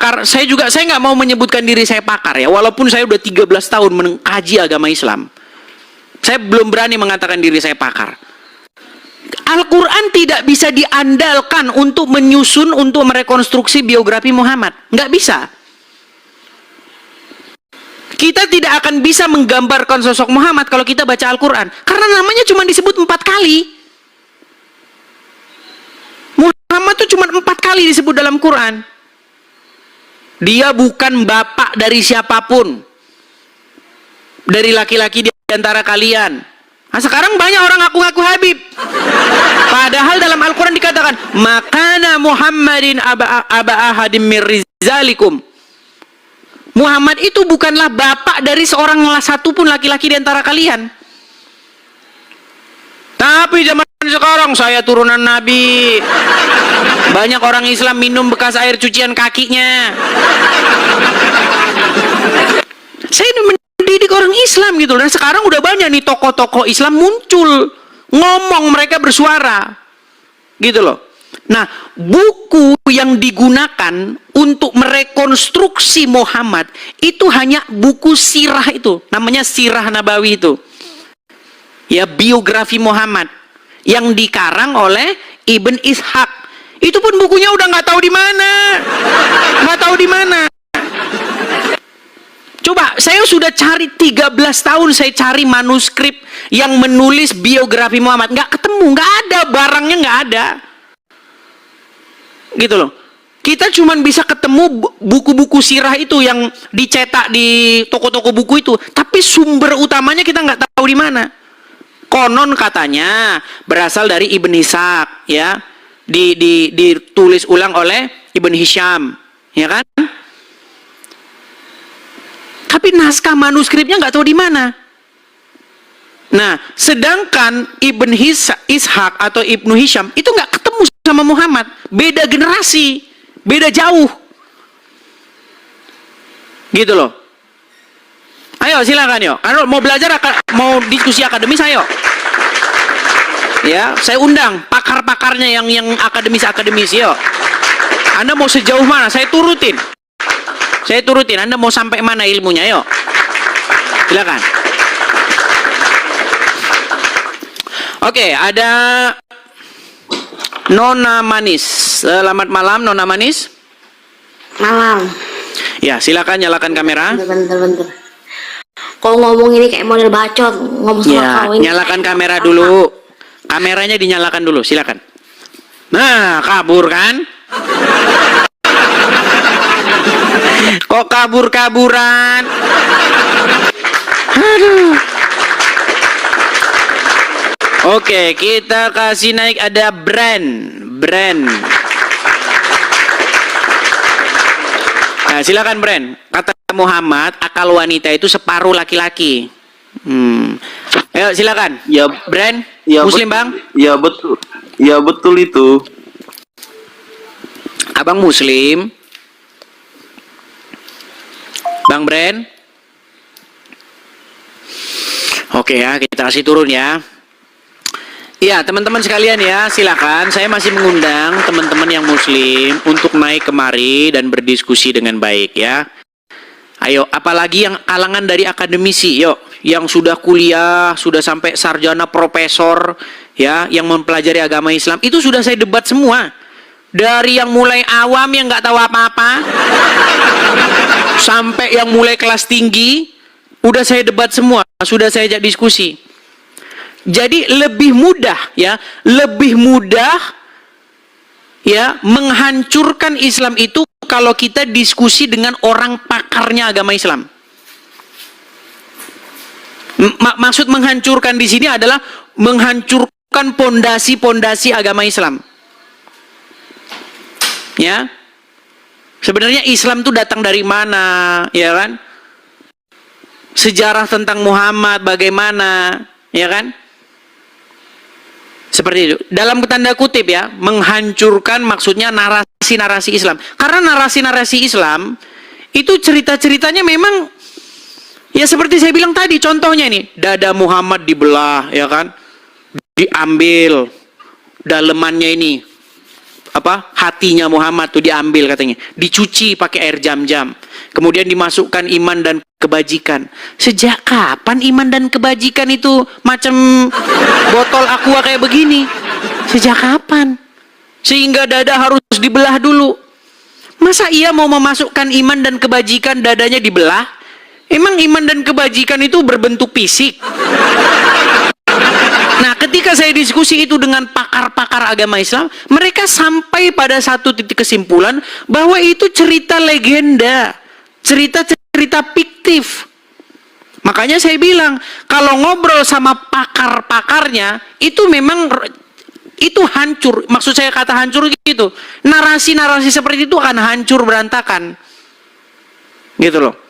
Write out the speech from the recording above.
pakar, saya nggak mau menyebutkan diri saya pakar ya, walaupun saya udah 13 tahun mengkaji agama Islam. Saya belum berani mengatakan diri saya pakar. Al-Quran tidak bisa diandalkan untuk menyusun, untuk merekonstruksi biografi Muhammad. Nggak bisa. Kita tidak akan bisa menggambarkan sosok Muhammad kalau kita baca Al-Quran. Karena namanya cuma disebut 4 kali. Muhammad itu cuma 4 kali disebut dalam Quran. Dia bukan bapak dari siapapun, dari laki-laki di antara kalian. Nah, sekarang banyak orang ngaku-ngaku Habib, padahal dalam Al-Quran dikatakan makana Muhammadin aba ahadim mir rizalikum. Muhammad itu bukanlah bapak dari seorang satu pun laki-laki di antara kalian. Tapi zaman sekarang saya turunan Nabi. Banyak orang Islam minum bekas air cucian kakinya. Saya mendidik orang Islam gitu. Dan sekarang udah banyak nih tokoh-tokoh Islam muncul, ngomong, mereka bersuara gitu loh. Nah, buku yang digunakan untuk merekonstruksi Muhammad itu hanya buku sirah itu, namanya Sirah Nabawi itu. Ya, biografi Muhammad yang dikarang oleh Ibn Ishaq. Itu pun bukunya udah nggak tahu di mana. Nggak tahu di mana. Coba, saya sudah cari 13 tahun, saya cari manuskrip yang menulis biografi Muhammad. Nggak ketemu, nggak ada, barangnya nggak ada. Gitu loh. Kita cuma bisa ketemu buku-buku sirah itu yang dicetak di toko-toko buku itu. Tapi sumber utamanya kita nggak tahu di mana. Konon katanya berasal dari Ibn Ishaq, ya, ditulis ulang oleh Ibn Hisham, ya kan? Tapi naskah manuskripnya nggak tahu di mana. Nah, sedangkan Ibn Ishaq atau Ibnu Hisham itu nggak ketemu sama Muhammad, beda generasi, beda jauh, gitu loh. Ayo silakan yuk. Kalau mau belajar, mau diskusi akademis, ayo. Ya, saya undang pakar-pakarnya yang akademis, yuk. Anda mau sejauh mana? Saya turutin. Anda mau sampai mana ilmunya, yuk. Silakan. Oke, ada Nona Manis. Selamat malam, Nona Manis. Malam. Ya, silakan nyalakan kamera. Bentar. Kalau ngomong ini kayak model bacot, ngomong sama Ya, kau ini. nyalakan kamera dulu. Kameranya dinyalakan dulu, silakan. Nah, kabur kan? Kok kabur-kaburan? Aduh. Oke, kita kasih naik, ada brand. Nah, silakan brand. Kata Muhammad, akal wanita itu separuh laki-laki. Ayo silakan. Ya, brand. ya, Muslim bang? Ya betul. Ya betul itu. Abang Muslim. Bang Brand. Oke ya, kita kasih turun ya. Iya, teman-teman sekalian ya, silakan. Saya masih mengundang teman-teman yang Muslim untuk naik kemari dan berdiskusi dengan baik ya. Ayo, apalagi yang kalangan dari akademisi, yuk, yang sudah kuliah, sudah sampai sarjana profesor, ya, yang mempelajari agama Islam, itu sudah saya debat semua. Dari yang mulai awam yang nggak tahu apa-apa, sampai yang mulai kelas tinggi, udah saya debat semua, sudah saya ajak diskusi. Jadi lebih mudah, ya, menghancurkan Islam itu kalau kita diskusi dengan orang pakarnya agama Islam. Maksud menghancurkan di sini adalah menghancurkan pondasi-pondasi agama Islam. Ya, sebenarnya Islam itu datang dari mana, ya kan? Sejarah tentang Muhammad bagaimana, ya kan? Seperti itu. Dalam tanda kutip ya, menghancurkan maksudnya narasi-narasi Islam. Karena narasi-narasi Islam itu cerita-ceritanya memang ya seperti saya bilang tadi, contohnya ini, dada Muhammad dibelah, ya kan? Diambil dalemannya ini, hatinya Muhammad tuh diambil katanya, dicuci pakai air jam-jam, kemudian dimasukkan iman dan kebajikan. Sejak kapan iman dan kebajikan itu macam botol aqua kayak begini? Sejak kapan? Sehingga dada harus dibelah dulu. Masa ia mau memasukkan iman dan kebajikan dadanya dibelah? Emang iman dan kebajikan itu berbentuk fisik? Nah, ketika saya diskusi itu dengan pakar-pakar agama Islam, mereka sampai pada satu titik kesimpulan bahwa itu cerita legenda, cerita-cerita fiktif. Makanya saya bilang, kalau ngobrol sama pakar-pakarnya, itu memang itu hancur. Maksud saya kata hancur gitu. Narasi-narasi seperti itu akan hancur berantakan. Gitu loh.